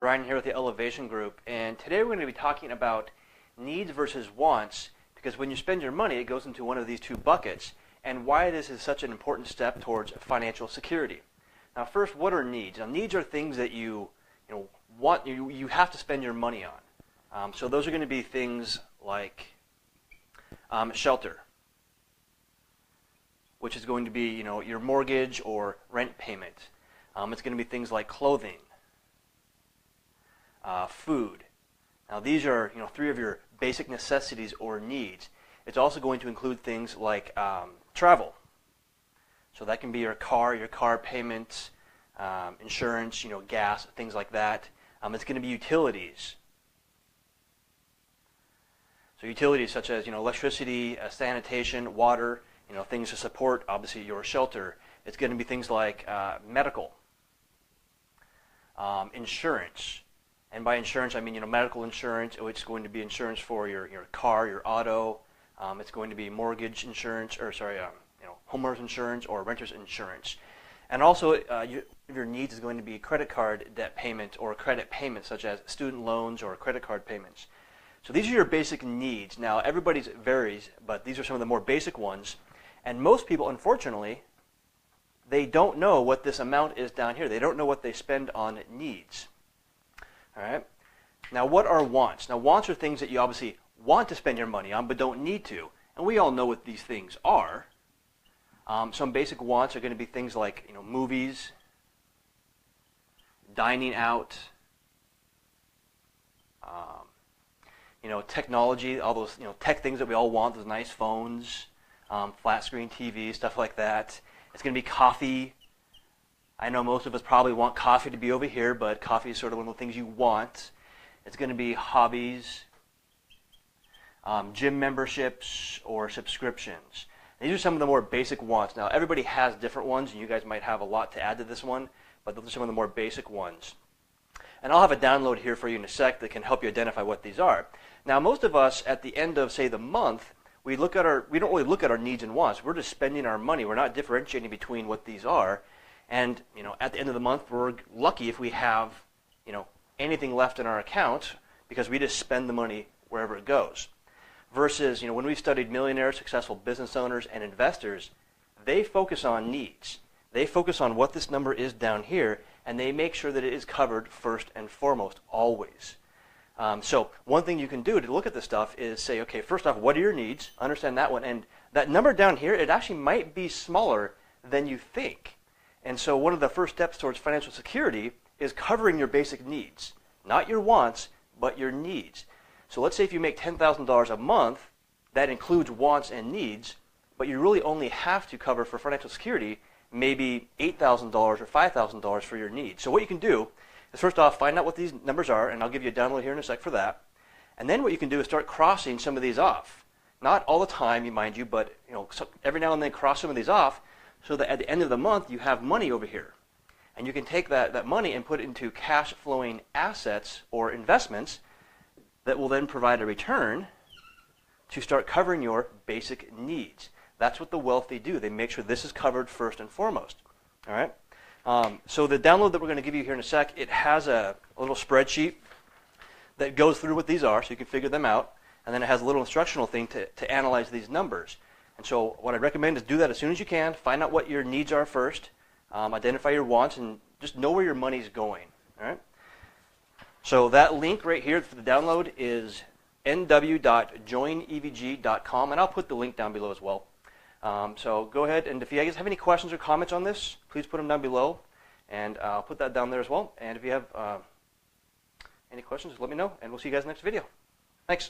Brian here with the Elevation Group, and today we're going to be talking about needs versus wants, because when you spend your money, it goes into one of these two buckets, and why this is such an important step towards financial security. Now, first, what are needs? Now, needs are things that you want, you have to spend your money on. So those are going to be things like shelter, which is going to be your mortgage or rent payment. It's going to be things like clothing, food. Now these are three of your basic necessities or needs. It's also going to include things like travel. So that can be your car payments, insurance, gas, things like that. It's going to be utilities. So utilities such as electricity, sanitation, water, things to support obviously your shelter. It's going to be things like medical, insurance. And by insurance, I mean medical insurance. It's going to be insurance for your car, your auto. It's going to be mortgage insurance, or homeowners insurance or renters insurance. And also, your needs is going to be credit card debt payment or credit payments, such as student loans or credit card payments. So these are your basic needs. Now, everybody's varies, but these are some of the more basic ones. And most people, unfortunately, they don't know what this amount is down here. They don't know what they spend on needs. All right. Now, what are wants? Now, wants are things that you obviously want to spend your money on, but don't need to. And we all know what these things are. Some basic wants are going to be things like movies, dining out, technology, all those tech things that we all want, those nice phones, flat screen TV, stuff like that. It's going to be coffee. I know most of us probably want coffee to be over here, but coffee is sort of one of the things you want. It's going to be hobbies, gym memberships, or subscriptions. These are some of the more basic wants. Now, everybody has different ones, and you guys might have a lot to add to this one, but those are some of the more basic ones. And I'll have a download here for you in a sec that can help you identify what these are. Now, most of us, at the end of, say, the month, we don't really look at our needs and wants. We're just spending our money. We're not differentiating between what these are. And at the end of the month, we're lucky if we have anything left in our account, because we just spend the money wherever it goes. Versus when we studied millionaires, successful business owners, and investors, they focus on needs. They focus on what this number is down here, and they make sure that it is covered first and foremost, always. So one thing you can do to look at this stuff is say, okay, first off, what are your needs? Understand that one. And that number down here, it actually might be smaller than you think. And so one of the first steps towards financial security is covering your basic needs. Not your wants, but your needs. So let's say if you make $10,000 a month, that includes wants and needs, but you really only have to cover for financial security maybe $8,000 or $5,000 for your needs. So what you can do is first off, find out what these numbers are, and I'll give you a download here in a sec for that. And then what you can do is start crossing some of these off. Not all the time, mind you, but every now and then cross some of these off, so that at the end of the month you have money over here. And you can take that money and put it into cash flowing assets or investments that will then provide a return to start covering your basic needs. That's what the wealthy do. They make sure this is covered first and foremost. All right. So the download that we're going to give you here in a sec, it has a little spreadsheet that goes through what these are, so you can figure them out. And then it has a little instructional thing to analyze these numbers. And so what I recommend is do that as soon as you can. Find out what your needs are first. Identify your wants, and just know where your money's going. All right. So that link right here for the download is nw.joinevg.com, and I'll put the link down below as well. So go ahead, and if you guys have any questions or comments on this, please put them down below, and I'll put that down there as well. And if you have any questions, let me know, and we'll see you guys in the next video. Thanks.